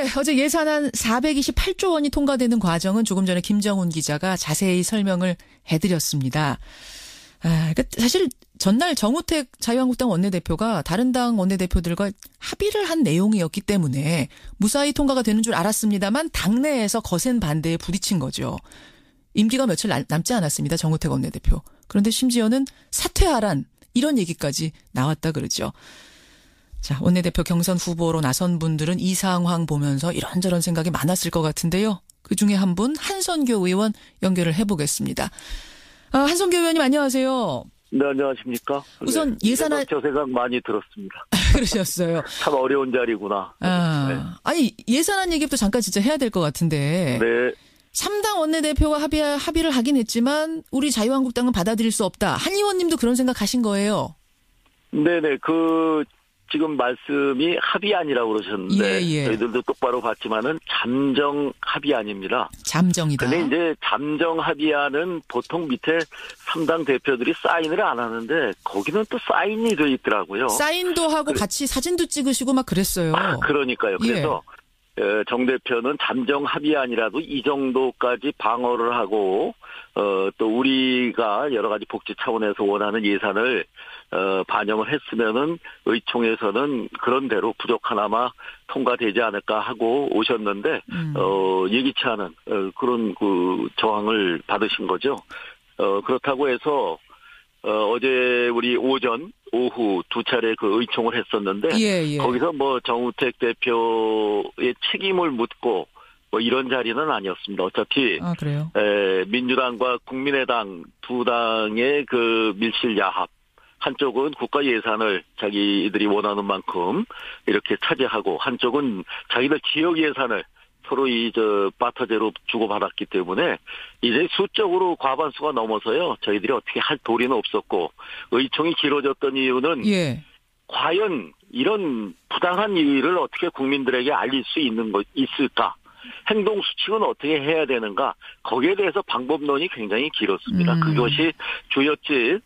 예, 어제 예산안 428조 원이 통과되는 과정은 조금 전에 김정훈 기자가 자세히 설명을 해드렸습니다. 그러니까 사실 전날 정우택 자유한국당 원내대표가 다른 당 원내대표들과 합의를 한 내용이었기 때문에 무사히 통과가 되는 줄 알았습니다만 당내에서 거센 반대에 부딪힌 거죠. 임기가 며칠 남지 않았습니다. 정우택 원내대표. 그런데 심지어는 사퇴하란 이런 얘기까지 나왔다 그러죠. 자, 원내대표 경선 후보로 나선 분들은 이 상황 보면서 이런저런 생각이 많았을 것 같은데요. 그중에 한 분 한선교 의원 연결을 해보겠습니다. 한선교 의원님 안녕하세요. 네, 안녕하십니까. 우선 예산안 저 생각 많이 들었습니다. 그러셨어요. 참 어려운 자리구나. 네. 아니 예산안 얘기부터 잠깐 진짜 해야 될 것 같은데. 네. 3당 원내대표가 합의를 하긴 했지만 우리 자유한국당은 받아들일 수 없다. 한 의원님도 그런 생각하신 거예요. 네네. 지금 말씀이 합의안이라고 그러셨는데 예. 저희들도 똑바로 봤지만은 잠정 합의안입니다. 잠정이다. 근데 이제 잠정 합의안은 보통 밑에 3당 대표들이 사인을 안 하는데 거기는 또 사인이 돼 있더라고요. 사인도 하고 같이 사진도 찍으시고 막 그랬어요. 그러니까요. 그래서 정 대표는 잠정 합의안이라도 이 정도까지 방어를 하고 또 우리가 여러 가지 복지 차원에서 원하는 예산을 반영을 했으면은 의총에서는 그런 대로 부족하나마 통과되지 않을까 하고 오셨는데 예기치 않은 그런 저항을 받으신 거죠. 그렇다고 해서 어제 우리 오전, 오후 두 차례 의총을 했었는데 거기서 정우택 대표의 책임을 묻고 이런 자리는 아니었습니다. 어차피 그래요? 민주당과 국민의당 두 당의 밀실 야합. 한쪽은 국가 예산을 자기들이 원하는 만큼 이렇게 차지하고 한쪽은 자기들 지역 예산을 서로 바터제로 주고받았기 때문에 이제 수적으로 과반수가 넘어서요. 저희들이 어떻게 할 도리는 없었고 의총이 길어졌던 이유는 과연 이런 부당한 일을 어떻게 국민들에게 알릴 수 있을까? 행동 수칙은 어떻게 해야 되는가? 거기에 대해서 방법론이 굉장히 길었습니다. 그것이 주였지.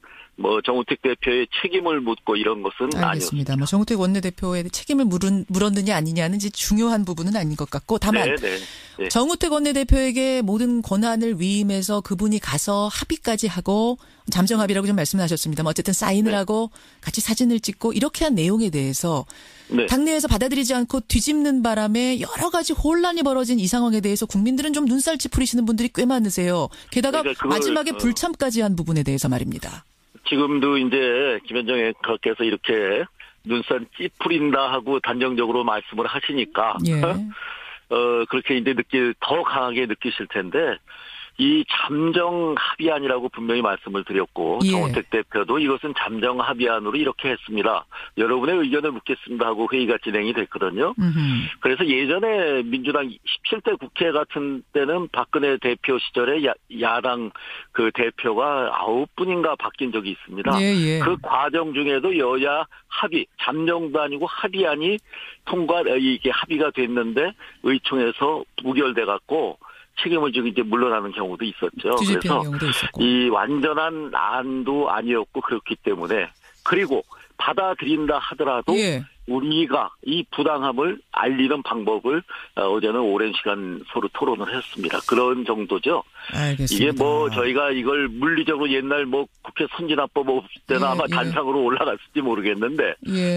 정우택 대표의 책임을 묻고 이런 것은 알겠습니다. 정우택 원내대표의 책임을 물었느냐 아니냐는 이제 중요한 부분은 아닌 것 같고 다만 네. 정우택 원내대표에게 모든 권한을 위임해서 그분이 가서 합의까지 하고 잠정 합의라고 좀 말씀하셨습니다만 어쨌든 사인을 하고 같이 사진을 찍고 이렇게 한 내용에 대해서 당내에서 받아들이지 않고 뒤집는 바람에 여러 가지 혼란이 벌어진 이 상황에 대해서 국민들은 좀 눈살 찌푸리시는 분들이 꽤 많으세요. 게다가 마지막에 불참까지 한 부분에 대해서 말입니다. 지금도 이제 김현정 앵커께서 이렇게 눈살 찌푸린다 하고 단정적으로 말씀을 하시니까 그렇게 이제 더 강하게 느끼실 텐데 이 잠정 합의안이라고 분명히 말씀을 드렸고 정우택 대표도 이것은 잠정 합의안으로 이렇게 했습니다. 여러분의 의견을 묻겠습니다 하고 회의가 진행이 됐거든요. 그래서 예전에 민주당 17대 국회 같은 때는 박근혜 대표 시절에 야당 대표가 9분인가 바뀐 적이 있습니다. 그 과정 중에도 여야 합의, 잠정도 아니고 합의안이 이게 합의가 됐는데 의총에서 부결돼 갖고 책임을 지고 이제 물러나는 경우도 있었죠. 그래서 이 완전한 안도 아니었고 그렇기 때문에 그리고 받아들인다 하더라도 우리가 이 부당함을 알리는 방법을 어제는 오랜 시간 서로 토론을 했습니다. 그런 정도죠. 알겠습니다. 이게 저희가 이걸 물리적으로 옛날 국회 선진화법 없을 때는 아마 단상으로 올라갔을지 모르겠는데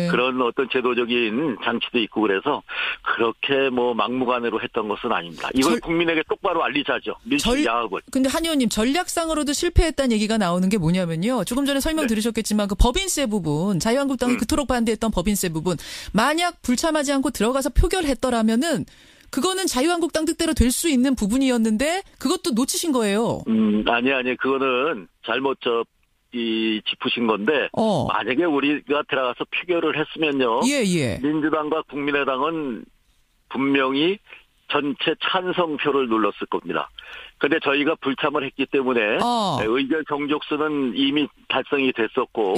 그런 어떤 제도적인 장치도 있고 그래서 그렇게 막무가내로 했던 것은 아닙니다. 이걸 국민에게 똑바로 알리자죠. 밀실 야합을. 근데 한 의원님 전략상으로도 실패했다는 얘기가 나오는 게 뭐냐면요. 조금 전에 설명 들으셨겠지만 그 법인세 부분 자유한국당이 그토록 반대했던 법인세 부분 만약 불참하지 않고 들어가서 표결했더라면은 그거는 자유한국당 뜻대로 될 수 있는 부분이었는데 그것도 놓치신 거예요. 아니 그거는 잘못 짚으신 건데 만약에 우리가 들어가서 표결을 했으면요. 민주당과 국민의당은 분명히 전체 찬성표를 눌렀을 겁니다. 근데 저희가 불참을 했기 때문에 의결 정족수는 이미 달성이 됐었고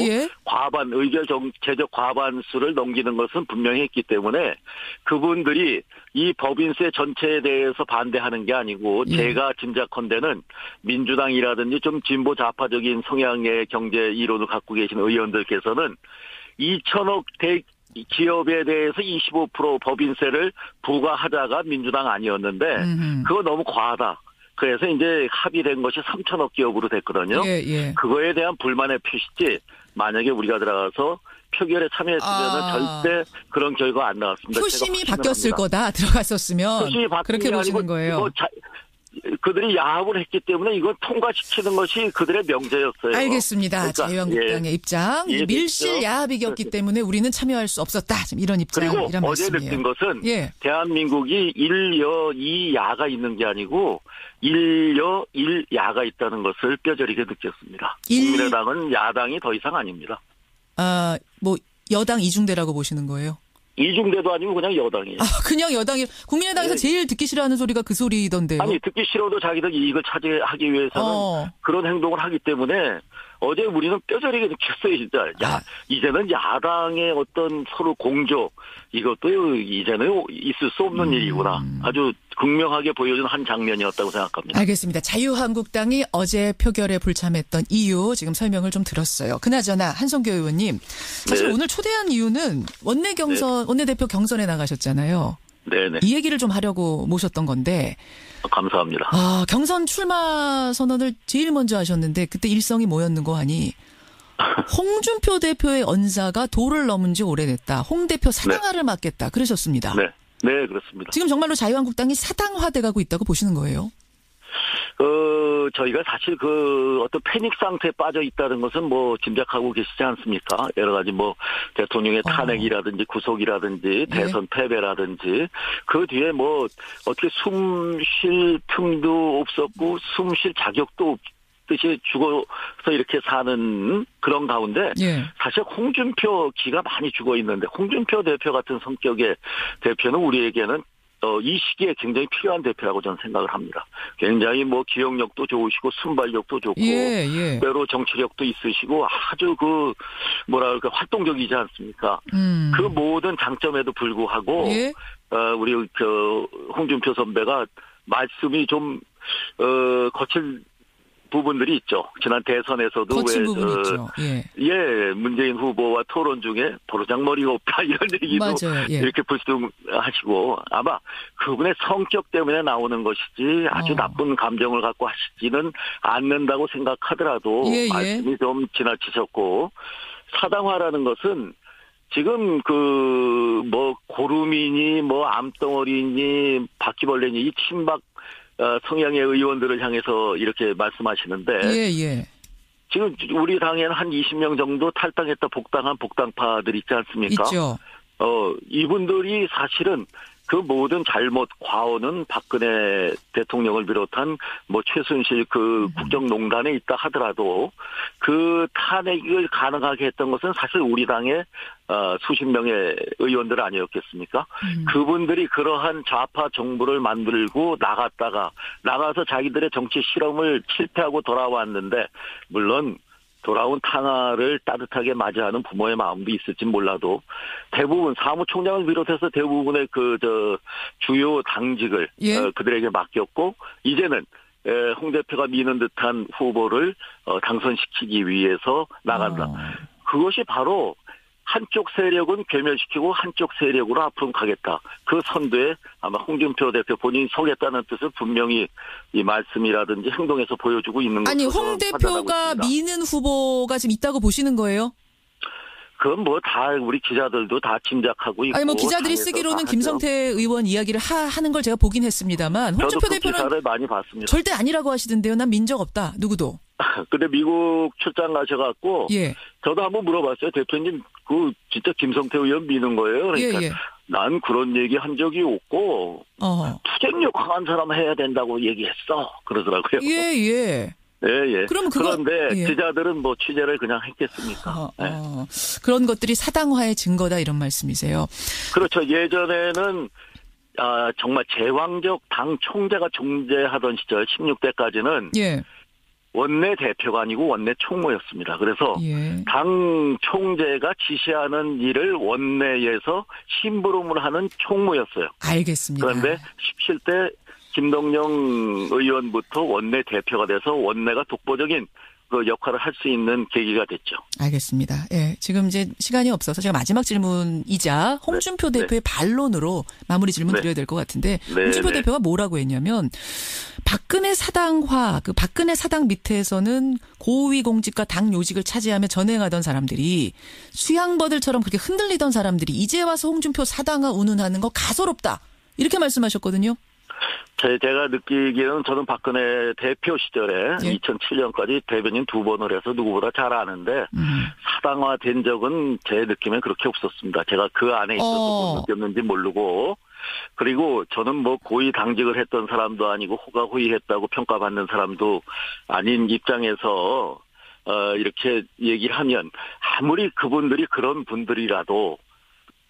제적 과반수를 넘기는 것은 분명히 했기 때문에 그분들이 이 법인세 전체에 대해서 반대하는 게 아니고 제가 짐작컨대는 민주당이라든지 좀 진보 좌파적인 성향의 경제 이론을 갖고 계신 의원들께서는 2천억 이 기업에 대해서 25% 법인세를 부과하자가 민주당 아니었는데 그거 너무 과하다. 그래서 이제 합의된 것이 3천억 기업으로 됐거든요. 예, 예. 그거에 대한 불만의 표시지 만약에 우리가 들어가서 표결에 참여했으면 절대 그런 결과 안 나왔습니다. 표심이 바뀌었을 거다. 들어갔었으면. 표심이 그렇게 보시는 거예요. 그들이 야합을 했기 때문에 이건 통과시키는 것이 그들의 명제였어요. 알겠습니다. 그러니까, 자유한국당의 입장. 밀실 야합이었기 때문에 우리는 참여할 수 없었다. 지금 이런 입장, 그리고 이런 어제 말씀이에요. 느낀 것은 예. 대한민국이 1여 2야가 있는 게 아니고 1여 1야가 있다는 것을 뼈저리게 느꼈습니다. 국민의당은 야당이 더 이상 아닙니다. 뭐 여당 이중대라고 보시는 거예요? 이중대도 아니고 그냥 여당이에요. 그냥 여당이 국민의당에서 제일 듣기 싫어하는 소리가 그 소리던데요. 아니 듣기 싫어도 자기들 이익을 차지하기 위해서는 그런 행동을 하기 때문에 어제 우리는 뼈저리게 느꼈어요. 진짜. 이제는 야당의 어떤 서로 공조 이것도 이제는 있을 수 없는 일이구나. 아주 극명하게 보여준 한 장면이었다고 생각합니다. 알겠습니다. 자유한국당이 어제 표결에 불참했던 이유 지금 설명을 좀 들었어요. 그나저나 한성교 의원님 사실 네. 오늘 초대한 이유는 원내대표 경선에 나가셨잖아요. 네네. 이 얘기를 좀 하려고 모셨던 건데. 감사합니다. 경선 출마 선언을 제일 먼저 하셨는데 그때 일성이 뭐였는고 하니 홍준표 대표의 언사가 도를 넘은 지 오래됐다. 홍 대표 사당화를 막겠다. 그러셨습니다. 네. 네, 그렇습니다. 지금 정말로 자유한국당이 사당화돼 가고 있다고 보시는 거예요? 저희가 사실 어떤 패닉 상태에 빠져 있다는 것은 뭐 짐작하고 계시지 않습니까? 여러 가지 뭐 대통령의 탄핵이라든지 구속이라든지 대선 패배라든지 그 뒤에 뭐 어떻게 숨 쉴 틈도 없었고 숨 쉴 자격도 없듯이 죽어서 이렇게 사는 그런 가운데 사실 홍준표 기가 많이 죽어 있는데 홍준표 대표 같은 성격의 대표는 우리에게는 이 시기에 굉장히 필요한 대표라고 저는 생각을 합니다. 굉장히 뭐 기억력도 좋으시고 순발력도 좋고 때로 정치력도 있으시고 아주 활동적이지 않습니까? 그 모든 장점에도 불구하고 우리 홍준표 선배가 말씀이 좀 거칠 부분들이 있죠. 지난 대선에서도 거친 부분이 있죠. 문재인 후보와 토론 중에 버르장머리가 없다 이런 얘기도 맞아요. 이렇게 불쑥하시고 아마 그분의 성격 때문에 나오는 것이지 아주 나쁜 감정을 갖고 하시지는 않는다고 생각하더라도 말씀이 좀 지나치셨고 사당화라는 것은 지금 고루미니 암덩어리니 바퀴벌레니 이 친박 성향의 의원들을 향해서 이렇게 말씀하시는데 지금 우리 당에는 한 20명 정도 탈당했다 복당한 복당파들 있지 않습니까? 있죠. 이분들이 사실은 그 모든 잘못 과오는 박근혜 대통령을 비롯한 최순실 국정농단에 있다 하더라도 그 탄핵을 가능하게 했던 것은 사실 우리 당의 수십 명의 의원들 아니었겠습니까? 그분들이 그러한 좌파 정부를 만들고 나가서 자기들의 정치 실험을 실패하고 돌아왔는데 물론 돌아온 탕화를 따뜻하게 맞이하는 부모의 마음도 있을지 몰라도 대부분 사무총장을 비롯해서 대부분의 주요 당직을 그들에게 맡겼고 이제는 홍 대표가 미는 듯한 후보를 당선시키기 위해서 나간다. 그것이 바로 한쪽 세력은 괴멸시키고 한쪽 세력으로 앞으로 가겠다. 그 선두에 아마 홍준표 대표 본인이 서겠다는 뜻을 분명히 이 말씀이라든지 행동에서 보여주고 있는 것으로 아니 홍 대표가 미는 후보가 지금 있다고 보시는 거예요? 그건 다 우리 기자들도 다 짐작하고 있고. 아니 기자들이 쓰기로는 김성태 의원 이야기를 하는 걸 제가 보긴 했습니다만 홍준표 대표는 기사를 많이 봤습니다. 절대 아니라고 하시던데요. 난 민 적 없다. 누구도. 근데 미국 출장 가셔갖고 저도 한번 물어봤어요. 대표님 진짜 김성태 의원 미는 거예요? 그러니까 난 그런 얘기 한 적이 없고 투쟁력 강한 사람 해야 된다고 얘기했어. 그러더라고요. 그런데 기자들은 취재를 그냥 했겠습니까? 그런 것들이 사당화의 증거다 이런 말씀이세요? 그렇죠. 예전에는 정말 제왕적 당 총재가 존재하던 시절 16대까지는 원내 대표가 아니고 원내 총무였습니다. 그래서 당 총재가 지시하는 일을 원내에서 심부름을 하는 총무였어요. 알겠습니다. 그런데 17대 김동영 의원부터 원내 대표가 돼서 원내가 독보적인 그 역할을 할 수 있는 계기가 됐죠. 알겠습니다. 예, 지금 이제 시간이 없어서 제가 마지막 질문이자 홍준표 네. 대표의 반론으로 마무리 질문 드려야 될 것 같은데 홍준표 대표가 뭐라고 했냐면 박근혜 사당화, 그 박근혜 사당 밑에서는 고위공직과 당 요직을 차지하며 전행하던 사람들이 수양버들처럼 그렇게 흔들리던 사람들이 이제 와서 홍준표 사당화 운운하는 거 가소롭다. 이렇게 말씀하셨거든요. 제가 느끼기에는 저는 박근혜 대표 시절에 예. 2007년까지 대변인 2번을 해서 누구보다 잘 아는데 사당화된 적은 제 느낌에 그렇게 없었습니다. 제가 그 안에 있어서 못 느꼈는지 모르고 그리고 저는 뭐 고위 당직을 했던 사람도 아니고 호가호위했다고 평가받는 사람도 아닌 입장에서 이렇게 얘기하면 아무리 그분들이 그런 분들이라도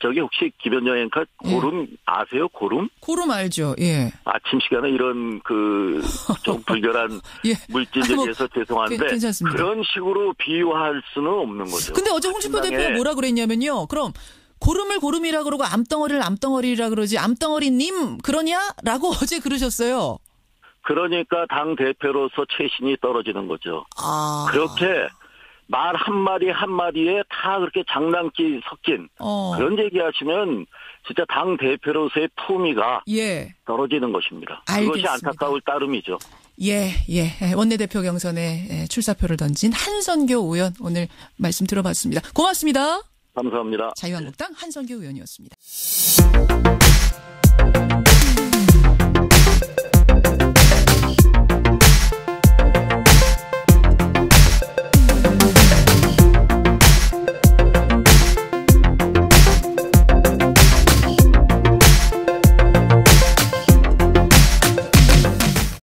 저기 혹시 김현정 앵커 고름 아세요? 고름? 고름 알죠. 예. 아침 시간에 이런 그 좀 불결한 예. 물질 얘기해서 죄송한데 괜찮습니다. 그런 식으로 비유할 수는 없는 거죠. 근데 어제 홍준표 대표가 뭐라 그랬냐면요. 그럼 고름을 고름이라 그러고 암덩어리를 암덩어리라 그러지 암덩어리님 그러냐라고 어제 그러셨어요. 그러니까 당 대표로서 최신이 떨어지는 거죠. 아. 그렇게 말 한마디 한마디에 다 그렇게 장난기 섞인 그런 얘기하시면 진짜 당 대표로서의 품위가 떨어지는 것입니다. 알겠습니다. 그것이 안타까울 따름이죠. 예. 원내대표 경선에 출사표를 던진 한선교 의원 오늘 말씀 들어봤습니다. 고맙습니다. 감사합니다. 자유한국당 한선교 의원이었습니다.